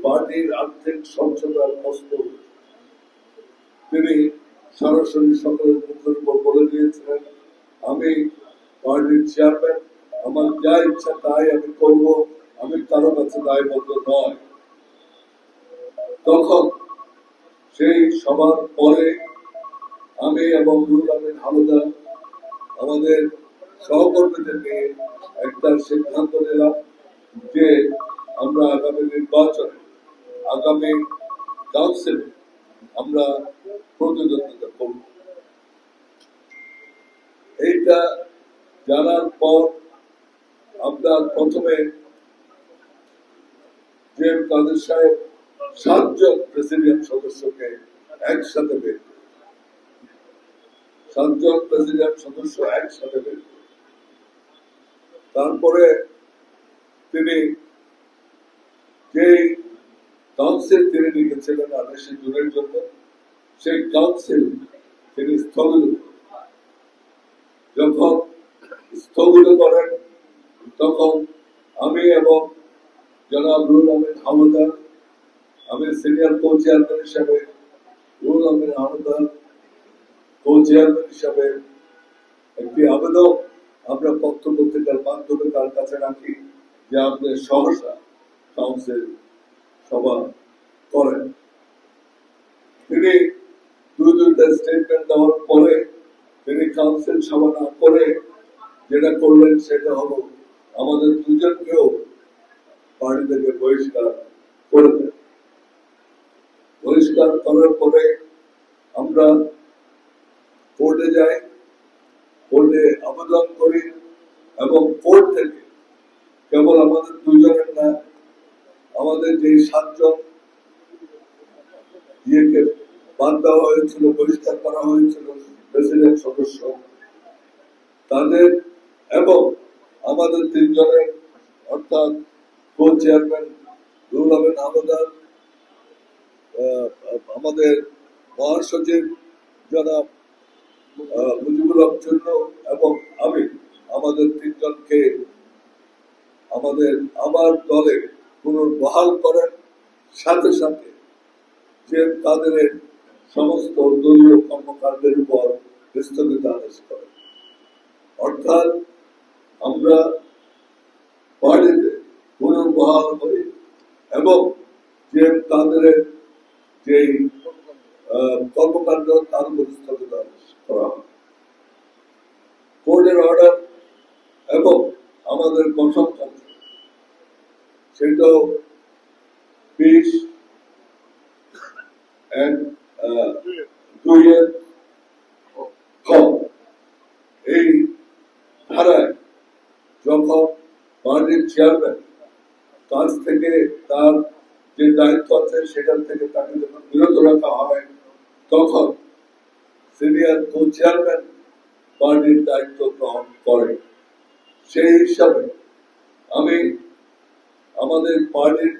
পার্টির আর্থিক স্বচ্ছতার কষ্ট তিনি সরাসরি সকলের মুখের উপর বলে দিয়েছিলেন, আমি পার্টির চেয়ারম্যান, আমার যা ইচ্ছা তাই আমি করব, আমি কারো কাছে দায়বদ্ধ নয়। তখন সেই সবার পরে আমি এবং রুহুল আমিন হাওলাদার আমাদের সহকর্মীদের নিয়ে একটা সিদ্ধান্ত নিলাম যে আমরা আগামী নির্বাচনে, আগামী কাউন্সিলে আমরা প্রতিদ্বন্দ্বিতা করব। এইটা জানার পর আমরা প্রথমে যে কাদের সাহেব 7 জন প্রেসিডিয়াম সদস্যকে একসাথে বের করে, 7 জন প্রেসিডিয়াম সদস্য একসাথে বের করে, তারপরে তিনি যে কাউন্সিল তিনি লিখেছিলেন 28 জুনের জন্য, সেই কাউন্সিল তিনি স্থগিত করেন। যখন স্থগিত করেন তখন আমি এবং জনাব রুহুল আমিন হাওলাদার, আমি সিনিয়র কো চেয়ারম্যান হিসাবে, রুহুল আমিন হাওলাদার কো চেয়ারম্যান হিসাবে একটি আবেদন আমরা পত্র পত্রিকার মাধ্যমে তার কাছে রাখি যে আপনি সহসা কাউন্সিল সভা করেন। তিনি দুইটা স্টেটমেন্ট দেওয়ার পরে তিনি কাউন্সিল সভা না করে যেটা করলেন সেটা হলো আমাদের দুজনকেও পার্টি থেকে বহিষ্কার করে দেন। বহিষ্কার করার পরে আমরা কোর্টে যাই, কোর্টে আবেদন করি এবং কোর্ট থেকে কেবল আমাদের দুজনের না, আমাদের যে 7 জন ইয়েকে বাদ দেওয়া হয়েছিল, বহিষ্কার করা হয়েছিল প্রেসিডেন্ট সদস্য, তাদের এবং আমাদের 3 জনের অর্থাৎ কো চেয়ারম্যান রুহুল আমিন হাওলাদার, আমাদের মহাসচিব জনাব মুজিবুল হক চূর্ণ এবং আমি, আমাদের 3 জনকে আমার দলে পুনর্বহাল করেন। সাথে সাথে যে তাদের সমস্ত দলীয় কর্মকাণ্ডের উপর স্থগিতাদেশ করেন। অর্থাৎ আমরা পার্টিতে পুনর্বহাল হই এবং যে তাদের যে কর্মকাণ্ড তার উপর স্থগিতাদেশ করা হয়। কোর্টের অর্ডার এবং আমাদের গঠনতন্ত্র সেটাও 20(2) এই ধারায় যখন পার্টির চেয়ারম্যান কাজ থেকে তার যে দায়িত্ব আছে সেখান থেকে তাকে যখন বিরত রাখা হয়, তখন সিনিয়র কো চেয়ারম্যান পার্টির দায়িত্ব গ্রহণ করে। সেই হিসাবে আমি আমাদের পার্টির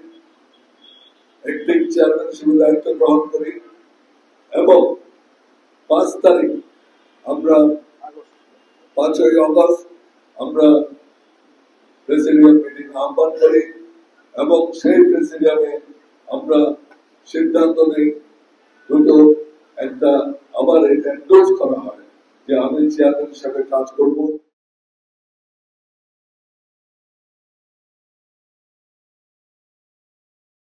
অ্যাক্টিং চেয়ারম্যান হিসেবে দায়িত্ব গ্রহণ করি এবং 5 তারিখ আমরা 5ই আগস্ট আমরা প্রেসিডিয়াম মিটিং আহ্বান করি এবং সেই প্রেসিডিয়ামে আমরা সিদ্ধান্ত নেই দুটো, একটা আবার এটা এন্ডোর্স করা হয় যে আমি চেয়ারম্যান হিসাবে কাজ করব।